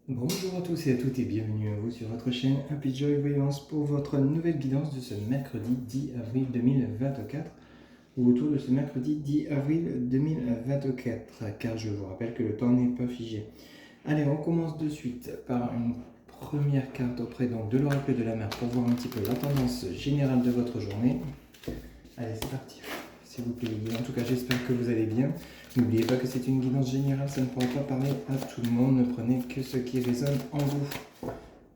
Bonjour à tous et à toutes et bienvenue à vous sur votre chaîne Happy Joy Voyance pour votre nouvelle guidance de ce mercredi 10 avril 2024 ou autour de ce mercredi 10 avril 2024 car je vous rappelle que le temps n'est pas figé. Allez, on commence de suite par une première carte auprès donc de l'oracle de la mer pour voir un petit peu la tendance générale de votre journée. Allez, c'est parti. S'il vous plaît, les guides. En tout cas, j'espère que vous allez bien. N'oubliez pas que c'est une guidance générale, ça ne pourra pas parler à tout le monde. Ne prenez que ce qui résonne en vous.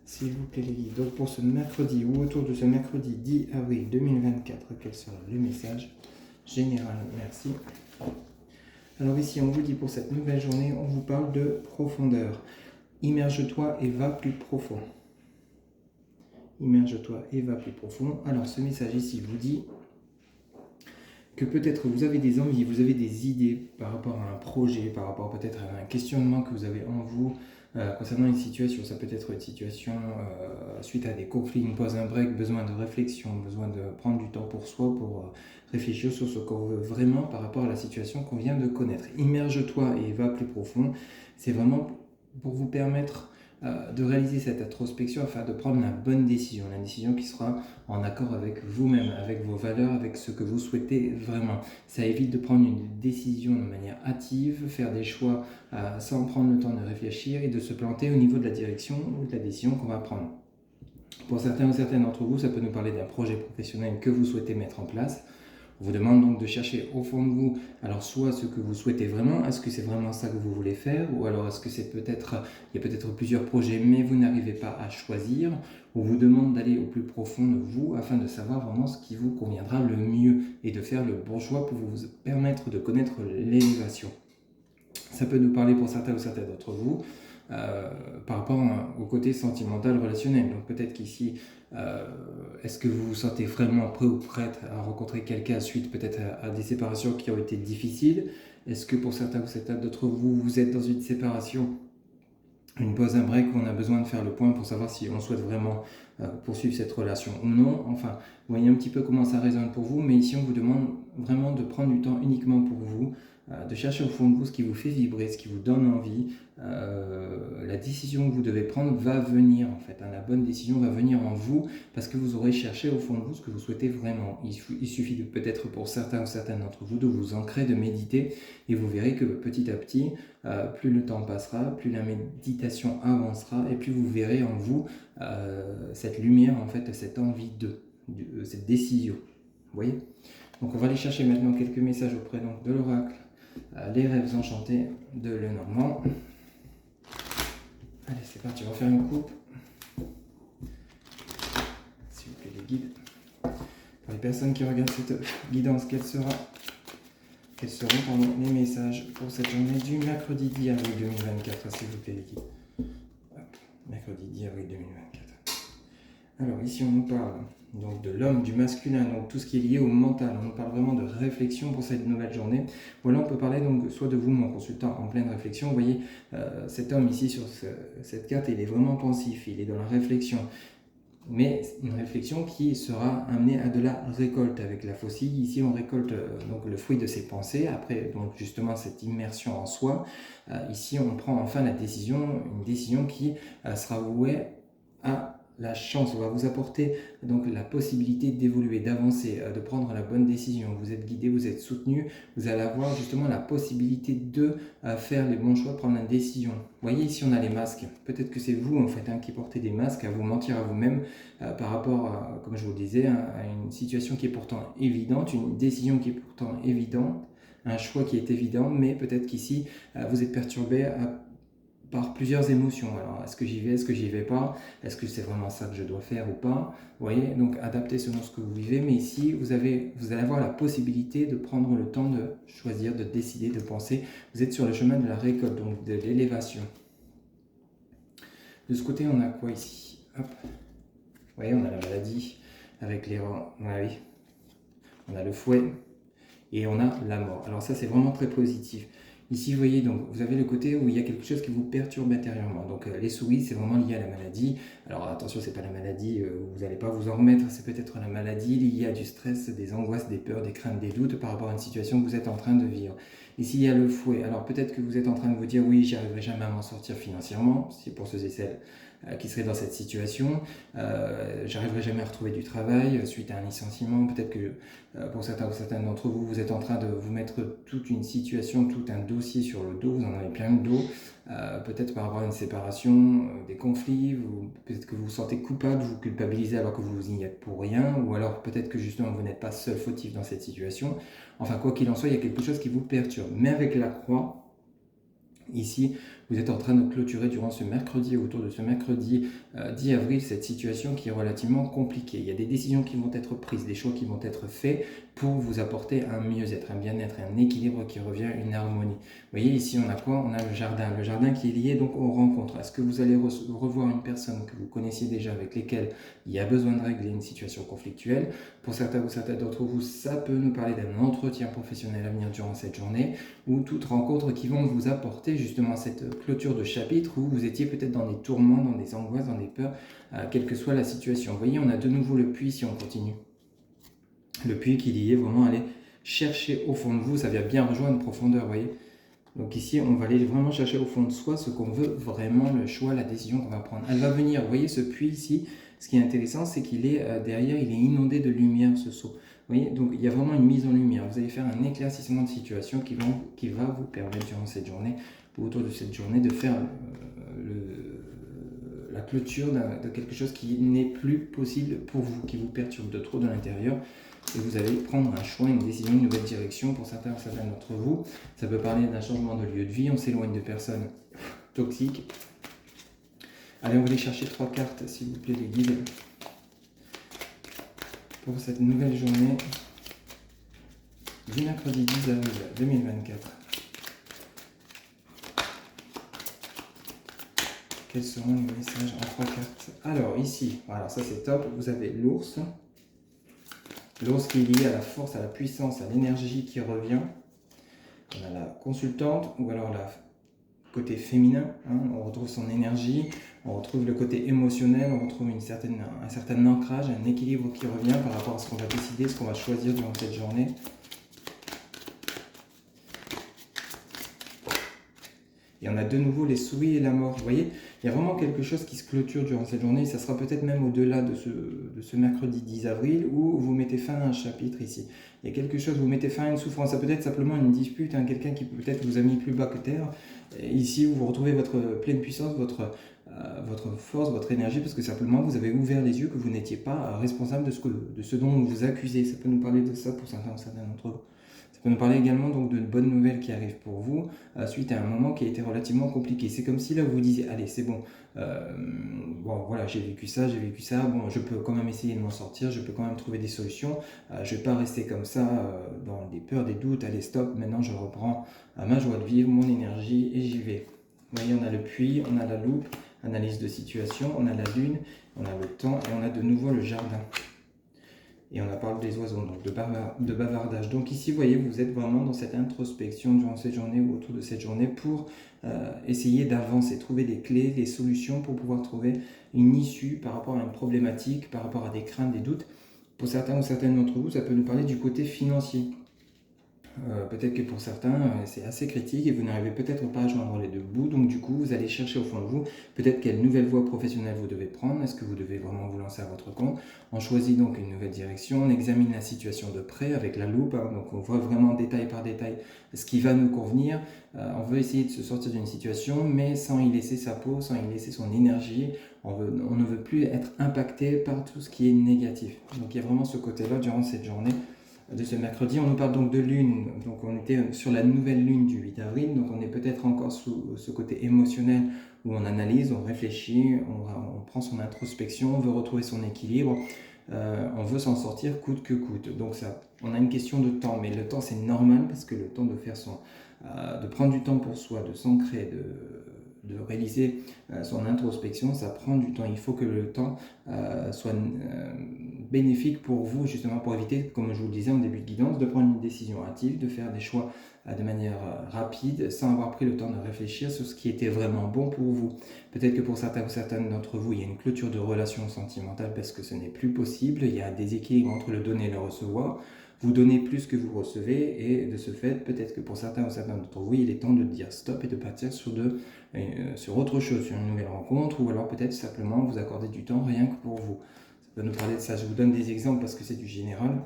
S'il vous plaît, les guides. Donc, pour ce mercredi ou autour de ce mercredi 10 avril 2024, quel sera le message général? Merci. Alors, ici, on vous dit pour cette nouvelle journée, on vous parle de profondeur. Immerge-toi et va plus profond. Immerge-toi et va plus profond. Alors, ce message ici vous dit que peut-être vous avez des envies, vous avez des idées par rapport à un projet, par rapport peut-être à un questionnement que vous avez en vous concernant une situation. Ça peut être une situation suite à des conflits, une pause, un break, besoin de réflexion, besoin de prendre du temps pour soi, pour réfléchir sur ce qu'on veut vraiment par rapport à la situation qu'on vient de connaître. Immerge-toi et va plus profond. C'est vraiment pour vous permettre de réaliser cette introspection afin de prendre la bonne décision, la décision qui sera en accord avec vous-même, avec vos valeurs, avec ce que vous souhaitez vraiment. Ça évite de prendre une décision de manière hâtive, faire des choix sans prendre le temps de réfléchir et de se planter au niveau de la direction ou de la décision qu'on va prendre. Pour certains ou certaines d'entre vous, ça peut nous parler d'un projet professionnel que vous souhaitez mettre en place. On vous demande donc de chercher au fond de vous, alors soit ce que vous souhaitez vraiment, est-ce que c'est vraiment ça que vous voulez faire, ou alors est-ce que c'est peut-être, il y a peut-être plusieurs projets mais vous n'arrivez pas à choisir. On vous demande d'aller au plus profond de vous afin de savoir vraiment ce qui vous conviendra le mieux et de faire le bon choix pour vous permettre de connaître l'élévation. Ça peut nous parler pour certains ou certaines d'entre vous par rapport au côté sentimental relationnel. Donc peut-être qu'ici, est-ce que vous vous sentez vraiment prêt ou prête à rencontrer quelqu'un suite peut-être à des séparations qui ont été difficiles? Est-ce que pour certains ou certaines d'entre vous, vous êtes dans une séparation, une pause, un break où on a besoin de faire le point pour savoir si on souhaite vraiment poursuivre cette relation ou non? Enfin, vous voyez un petit peu comment ça résonne pour vous, mais ici on vous demande vraiment de prendre du temps uniquement pour vous, de chercher au fond de vous ce qui vous fait vibrer, ce qui vous donne envie. La décision que vous devez prendre va venir en fait, hein, la bonne décision va venir en vous parce que vous aurez cherché au fond de vous ce que vous souhaitez vraiment. Il suffit de peut-être pour certains ou certaines d'entre vous de vous ancrer, de méditer et vous verrez que petit à petit, plus le temps passera, plus la méditation avancera et plus vous verrez en vous cette lumière, en fait, cette envie cette décision. Vous voyez? Donc on va aller chercher maintenant quelques messages auprès donc, de l'oracle, les rêves enchantés de Lenormand. Allez, c'est parti, on va faire une coupe. S'il vous plaît, les guides. Pour les personnes qui regardent cette guidance, quels seront les messages pour cette journée du mercredi 10 avril 2024, s'il vous plaît, les guides. Hop, mercredi 10 avril 2024. Alors ici on nous parle donc de l'homme, du masculin, donc tout ce qui est lié au mental. On nous parle vraiment de réflexion pour cette nouvelle journée. Voilà, on peut parler donc soit de vous, mon consultant, en pleine réflexion. Vous voyez, cet homme ici sur cette carte, il est vraiment pensif, il est dans la réflexion. Mais une réflexion qui sera amenée à de la récolte avec la faucille. Ici, on récolte donc le fruit de ses pensées. Après, donc justement, cette immersion en soi. Ici, on prend enfin une décision qui sera vouée à la chance, on va vous apporter donc la possibilité d'évoluer, d'avancer, de prendre la bonne décision. Vous êtes guidé, vous êtes soutenu, vous allez avoir justement la possibilité de faire les bons choix, de prendre la décision. Vous voyez ici on a les masques. Peut-être que c'est vous en fait qui portez des masques, à vous mentir à vous-même par rapport, comme je vous le disais, à une situation qui est pourtant évidente, une décision qui est pourtant évidente, un choix qui est évident, mais peut-être qu'ici vous êtes perturbé par plusieurs émotions. Alors, est-ce que j'y vais, est-ce que j'y vais pas? Est-ce que c'est vraiment ça que je dois faire ou pas? Vous voyez, donc adaptez selon ce que vous vivez, mais ici, vous allez avoir la possibilité de prendre le temps de choisir, de décider, de penser. Vous êtes sur le chemin de la récolte, donc de l'élévation. De ce côté, on a quoi ici? Hop. Vous voyez, on a la maladie avec les... oui. On a le fouet et on a la mort. Alors ça, c'est vraiment très positif. Ici, vous voyez, donc, vous avez le côté où il y a quelque chose qui vous perturbe intérieurement. Donc, les souris, c'est vraiment lié à la maladie. Alors, attention, c'est pas la maladie, vous n'allez pas vous en remettre. C'est peut-être la maladie liée à du stress, des angoisses, des peurs, des craintes, des doutes par rapport à une situation que vous êtes en train de vivre. Ici, il y a le fouet. Alors peut-être que vous êtes en train de vous dire, oui, j'y arriverai jamais à m'en sortir financièrement, c'est pour ceux et celles qui seraient dans cette situation. J'arriverai jamais à retrouver du travail suite à un licenciement. Peut-être que pour certains ou certaines d'entre vous, vous êtes en train de vous mettre toute une situation, tout un dossier sur le dos, vous en avez plein le dos. Peut-être par rapport à une séparation, des conflits, peut-être que vous vous sentez coupable, vous culpabilisez alors que vous n'y êtes pour rien, ou alors peut-être que justement vous n'êtes pas seul fautif dans cette situation. Enfin, quoi qu'il en soit, il y a quelque chose qui vous perturbe. Mais avec la croix, ici, vous êtes en train de clôturer durant ce mercredi, autour de ce mercredi 10 avril, cette situation qui est relativement compliquée. Il y a des décisions qui vont être prises, des choix qui vont être faits pour vous apporter un mieux-être, un bien-être, un équilibre qui revient, une harmonie. Vous voyez, ici, on a quoi? On a le jardin qui est lié donc aux rencontres. Est-ce que vous allez revoir une personne que vous connaissiez déjà, avec lesquelles il y a besoin de régler une situation conflictuelle? Pour certains ou certaines d'entre vous, ça peut nous parler d'un entretien professionnel à venir durant cette journée, ou toute rencontre qui vont vous apporter justement cette clôture de chapitre où vous étiez peut-être dans des tourments, dans des angoisses, dans des peurs, quelle que soit la situation. Vous voyez, on a de nouveau le puits si on continue. Le puits qui dit vraiment aller chercher au fond de vous, ça vient bien rejoindre profondeur, vous voyez. Donc ici, on va aller vraiment chercher au fond de soi ce qu'on veut vraiment, le choix, la décision qu'on va prendre. Elle va venir, vous voyez ce puits ici, ce qui est intéressant, c'est qu'il est derrière, il est inondé de lumière, ce seau. Vous voyez, donc il y a vraiment une mise en lumière. Vous allez faire un éclaircissement de situation qui va vous permettre durant cette journée, ou autour de cette journée, de faire la clôture de quelque chose qui n'est plus possible pour vous, qui vous perturbe de trop de l'intérieur. Et vous allez prendre un choix, une décision, une nouvelle direction. Pour certains d'entre vous, ça peut parler d'un changement de lieu de vie, on s'éloigne de personnes toxiques. Allez, on va aller chercher 3 cartes, s'il vous plaît, les guides, pour cette nouvelle journée du mercredi 10 avril 2024. Quels seront les messages en 3 cartes? Alors, ici, voilà, ça c'est top, vous avez l'ours. L'ours qui est lié à la force, à la puissance, à l'énergie qui revient. On a la consultante, ou alors le côté féminin, hein, on retrouve son énergie, on retrouve le côté émotionnel, on retrouve un certain ancrage, un équilibre qui revient par rapport à ce qu'on va décider, ce qu'on va choisir durant cette journée. Et on a de nouveau les souris et la mort. Vous voyez, il y a vraiment quelque chose qui se clôture durant cette journée. Ça sera peut-être même au-delà de ce mercredi 10 avril où vous mettez fin à un chapitre ici. Il y a quelque chose, vous mettez fin à une souffrance. Ça peut être simplement une dispute, hein, quelqu'un qui peut-être vous a mis plus bas que terre. Et ici, où vous retrouvez votre pleine puissance, votre force, votre énergie, parce que simplement vous avez ouvert les yeux que vous n'étiez pas responsable de ce dont on vous accusez. Ça peut nous parler de ça pour certains d'entre vous. Ça peut nous parler également donc de bonnes nouvelles qui arrivent pour vous suite à un moment qui a été relativement compliqué. C'est comme si là vous vous disiez, allez c'est bon, bon voilà j'ai vécu ça, bon je peux quand même essayer de m'en sortir, je peux quand même trouver des solutions, je ne vais pas rester comme ça dans des peurs, des doutes, allez stop, maintenant je reprends ma joie de vivre, mon énergie et j'y vais. Vous voyez, on a le puits, on a la loupe, analyse de situation, on a la lune, on a le temps et on a de nouveau le jardin. Et on a parlé des oiseaux, donc de bavardage. Donc ici, vous voyez, vous êtes vraiment dans cette introspection durant cette journée ou autour de cette journée pour essayer d'avancer, trouver des clés, des solutions pour pouvoir trouver une issue par rapport à une problématique, par rapport à des craintes, des doutes. Pour certains ou certaines d'entre vous, ça peut nous parler du côté financier. Peut-être que pour certains, c'est assez critique et vous n'arrivez peut-être pas à joindre les deux bouts. Donc du coup, vous allez chercher au fond de vous peut-être quelle nouvelle voie professionnelle vous devez prendre. Est-ce que vous devez vraiment vous lancer à votre compte? On choisit donc une nouvelle direction, on examine la situation de près avec la loupe. Hein, donc on voit vraiment détail par détail ce qui va nous convenir. On veut essayer de se sortir d'une situation, mais sans y laisser sa peau, sans y laisser son énergie. On ne veut plus être impacté par tout ce qui est négatif. Donc il y a vraiment ce côté-là durant cette journée de ce mercredi. On nous parle donc de lune, donc on était sur la nouvelle lune du 8 avril, donc on est peut-être encore sous ce côté émotionnel où on analyse, on réfléchit, on prend son introspection, on veut retrouver son équilibre, on veut s'en sortir coûte que coûte. Donc ça, on a une question de temps, mais le temps c'est normal parce que le temps de faire de prendre du temps pour soi, de s'ancrer, de réaliser son introspection, ça prend du temps. Il faut que le temps soit bénéfique pour vous, justement pour éviter, comme je vous le disais en début de guidance, de prendre une décision hâtive, de faire des choix de manière rapide, sans avoir pris le temps de réfléchir sur ce qui était vraiment bon pour vous. Peut-être que pour certains ou certaines d'entre vous, il y a une clôture de relation sentimentale parce que ce n'est plus possible, il y a un déséquilibre entre le donner et le recevoir. vous donnez plus que vous recevez, et de ce fait, peut-être que pour certains ou certains d'entre vous, il est temps de dire stop et de partir sur autre chose, sur une nouvelle rencontre, ou alors peut-être simplement vous accorder du temps rien que pour vous. Ça peut nous parler de ça. Je vous donne des exemples parce que c'est du général.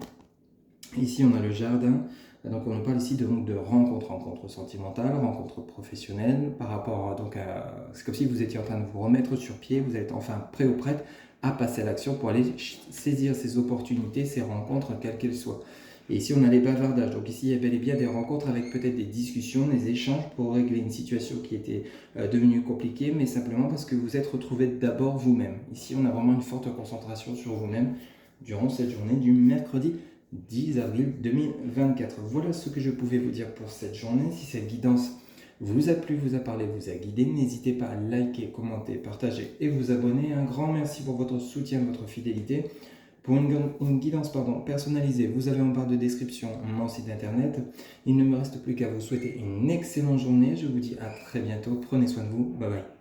Ici, on a le jardin. Donc, on nous parle ici de rencontres sentimentales, rencontres professionnelles, par rapport c'est comme si vous étiez en train de vous remettre sur pied, vous êtes enfin prêt ou prête à passer à l'action pour aller saisir ces opportunités, ces rencontres, quelles qu'elles soient. Et ici, on a les bavardages. Donc ici, il y a bel et bien des rencontres avec peut-être des discussions, des échanges pour régler une situation qui était devenue compliquée, mais simplement parce que vous êtes retrouvé d'abord vous-même. Ici, on a vraiment une forte concentration sur vous-même durant cette journée du mercredi 10 avril 2024. Voilà ce que je pouvais vous dire pour cette journée. Si cette guidance vous a plu, vous a parlé, vous a guidé, n'hésitez pas à liker, commenter, partager et vous abonner. Un grand merci pour votre soutien, votre fidélité. Pour une guidance personnalisée, vous avez en barre de description mon site internet. Il ne me reste plus qu'à vous souhaiter une excellente journée. Je vous dis à très bientôt. Prenez soin de vous. Bye bye.